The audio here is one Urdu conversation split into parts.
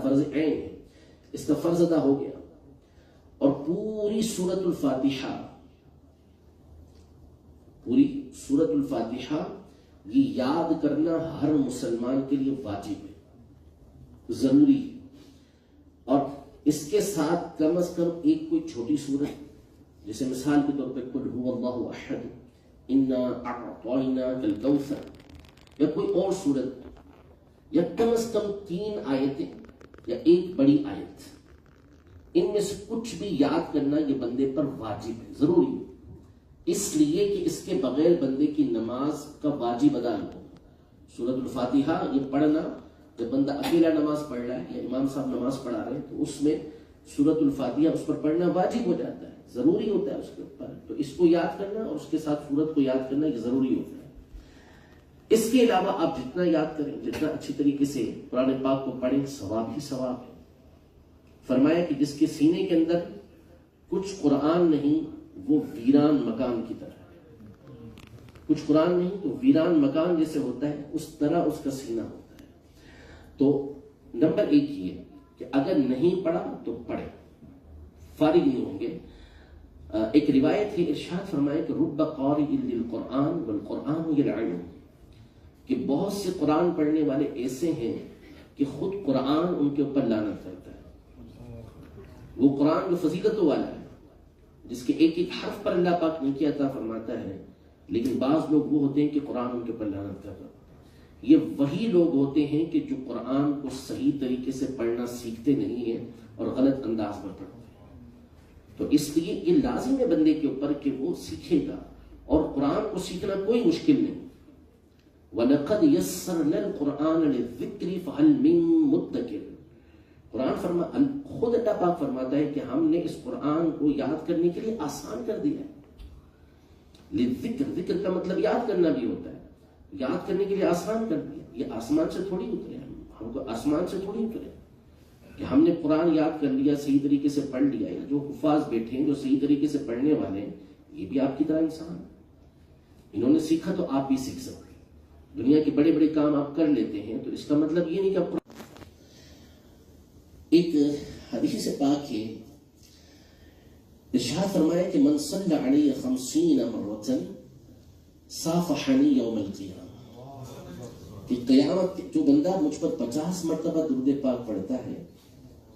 فرض عین ہے، اس کا فرض ادا ہو گیا. اور پوری سورۃ الفاتحہ یہ یاد کرنا ہر مسلمان کے لیے واجب ہے، ضروری ہے. اور اس کے ساتھ کم از کم ایک کوئی چھوٹی سورت، جیسے مثال کے طور پہ قل هو اللہ احد، انا اعطیناک الکوثر، یا کوئی اور سورت، یا کم از کم 3 آیتیں یا ایک بڑی آیت، ان میں سے کچھ بھی یاد کرنا یہ بندے پر واجب ہے، ضروری ہے. اس لیے کہ اس کے بغیر بندے کی نماز کا واجب ادا نہیں ہوگا. سورۃ الفاتحہ یہ پڑھنا، جب بندہ اکیلا نماز پڑھ رہا ہے یا امام صاحب نماز پڑھا رہے ہیں تو اس میں سورۃ الفاتحہ اس پر پڑھنا واجب ہو جاتا ہے، ضروری ہوتا ہے اس کے اوپر. تو اس کو یاد کرنا اور اس کے ساتھ سورت کو یاد کرنا یہ ضروری ہوتا ہے. اس کے علاوہ آپ جتنا یاد کریں، جتنا اچھی طریقے سے قرآن پاک کو پڑھیں، ثواب ہی ثواب ہے. فرمایا کہ جس کے سینے کے اندر کچھ قرآن نہیں وہ ویران مکان کی طرح ہے. کچھ قرآن نہیں تو ویران مکان جیسے ہوتا ہے اس طرح اس کا سینہ ہوتا ہے. تو نمبر 1 یہ کہ اگر نہیں پڑھا تو پڑھے، فارغ نہیں ہوں گے. ایک روایت ہے، ارشاد فرمایا کہ رب قارئ للقرآن والقرآن یلعنہ، کہ بہت سے قرآن پڑھنے والے ایسے ہیں کہ خود قرآن ان کے اوپر لعنت کرتا ہے. وہ قرآن جو فضیلتوں والا ہے، جس کے ایک ایک حرف پر اللہ پاک نیکی عطا فرماتا ہے، لیکن بعض لوگ وہ ہوتے ہیں کہ قرآن ان کے اوپر لعنت کرتا ہے. یہ وہی لوگ ہوتے ہیں کہ جو قرآن کو صحیح طریقے سے پڑھنا سیکھتے نہیں ہیں اور غلط انداز میں پڑھتے ہیں. تو اس لیے یہ لازم ہے بندے کے اوپر کہ وہ سیکھے گا، اور قرآن کو سیکھنا کوئی مشکل نہیں. وَلَقَدْ يَسَّرْنَا الْقُرْآنَ لِلذِّكْرِ فَهَلْ مِن مُدَّكِرٍ. قرآن خود اللہ پاک فرماتا ہے کہ ہم نے اس قرآن کو یاد کرنے کے لیے آسان کر دیا ہے. للذکر، ذکر کا مطلب یاد کرنا بھی ہوتا ہے، یاد کرنے کے لیے آسان کر دیا. یہ آسمان سے تھوڑی اترے، ہم کو آسمان سے تھوڑی اترے کہ ہم نے قرآن یاد کر لیا، صحیح طریقے سے پڑھ لیا. یا جو حفاظ بیٹھے ہیں، جو صحیح طریقے سے پڑھنے والے ہیں، یہ بھی آپ کی طرح انسان ہیں. انہوں نے سیکھا تو آپ بھی سیکھ سکتے ہیں. دنیا کے بڑے بڑے کام آپ کر لیتے ہیں تو اس کا مطلب یہ نہیں کہ آپ. ایک حدیث پاک ہے، ارشاد فرمایا کہ من صلی علی 50 مرة صافحنی یوم القیامہ، کہ قیامت جو بندہ مجھ پر 50 مرتبہ درود پاک پڑھتا ہے،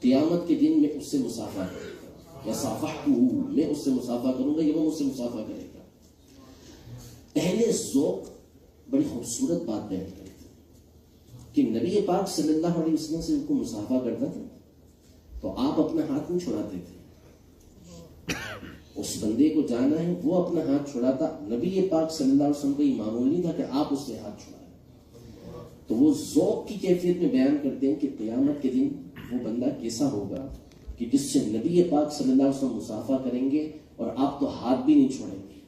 قیامت کے دن میں اس سے مصافحہ کرے گا. یا صافحتہ، میں اس سے مصافحہ کروں گا، یا وہ مجھ سے مصافحہ کرے گا. اہل ذوق بڑی خوبصورت بات بیان کرتے ہیں کہ نبی پاک صلی اللہ علیہ وسلم سے ان کو مصافحہ کرتا تھا تو آپ اپنا ہاتھ نہیں چھڑاتے تھے. اس بندے کو جانا ہے، وہ اپنا ہاتھ چھڑاتا. نبی پاک صلی اللہ علیہ وسلم کو یہ معمول نہیں تھا کہ آپ اس سے ہاتھ چھڑائیں. تو وہ ذوق کی کیفیت میں بیان کرتے ہیں کہ قیامت کے دن وہ بندہ کیسا ہوگا کہ جس سے نبی پاک صلی اللہ علیہ وسلم مصافحہ کریں گے اور آپ تو ہاتھ بھی نہیں چھوڑیں گے،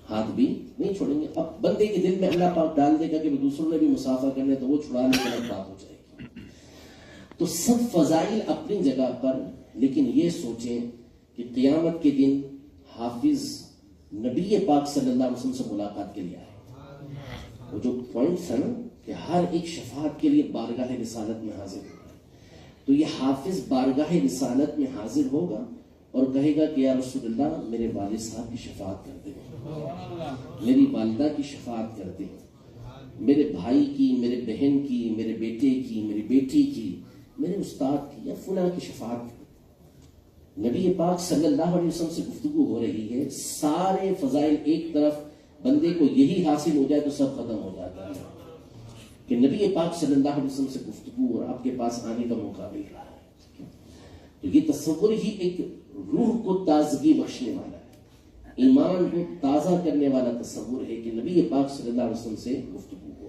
ہاتھ بھی نہیں چھوڑیں گے. اب بندے کے دل میں اللہ پاک ڈال دے گا کہ دوسروں نے بھی مصافحہ کرنا ہے تو وہ چھڑا لے غلط بات ہو جائے گی. تو سب فضائل اپنی جگہ پر، لیکن یہ سوچیں کہ قیامت کے دن حافظ نبی پاک صلی اللہ علیہ وسلم سے ملاقات کے لیے آئے. وہ جو پوائنٹس ہے نا کہ ہر ایک شفاعت کے لیے بارگاہ رسالت میں حاضر ہوگا، تو یہ حافظ بارگاہ رسالت میں حاضر ہوگا اور کہے گا کہ یا رسول اللہ میرے والد صاحب کی شفاعت کرتے ہیں، میری والدہ کی شفاعت کرتے ہیں، میرے بھائی کی، میرے بہن کی، میرے بیٹے کی، میری بیٹی کی، میرے استاد کی، یا فلاں کی شفاعت. نبی پاک صلی اللہ علیہ وسلم سے گفتگو ہو رہی ہے، سارے فضائل ایک طرف، بندے کو یہی حاصل ہو جائے تو سب ختم ہو جاتا ہے کہ نبی پاک صلی اللہ علیہ وسلم سے گفتگو اور آپ کے پاس آنے کا موقع مل رہا ہے. تو یہ تصور ہی ایک روح کو تازگی بخشنے والا ہے، ایمان کو تازہ کرنے والا تصور ہے کہ نبی پاک صلی اللہ علیہ وسلم سے گفتگو ہو.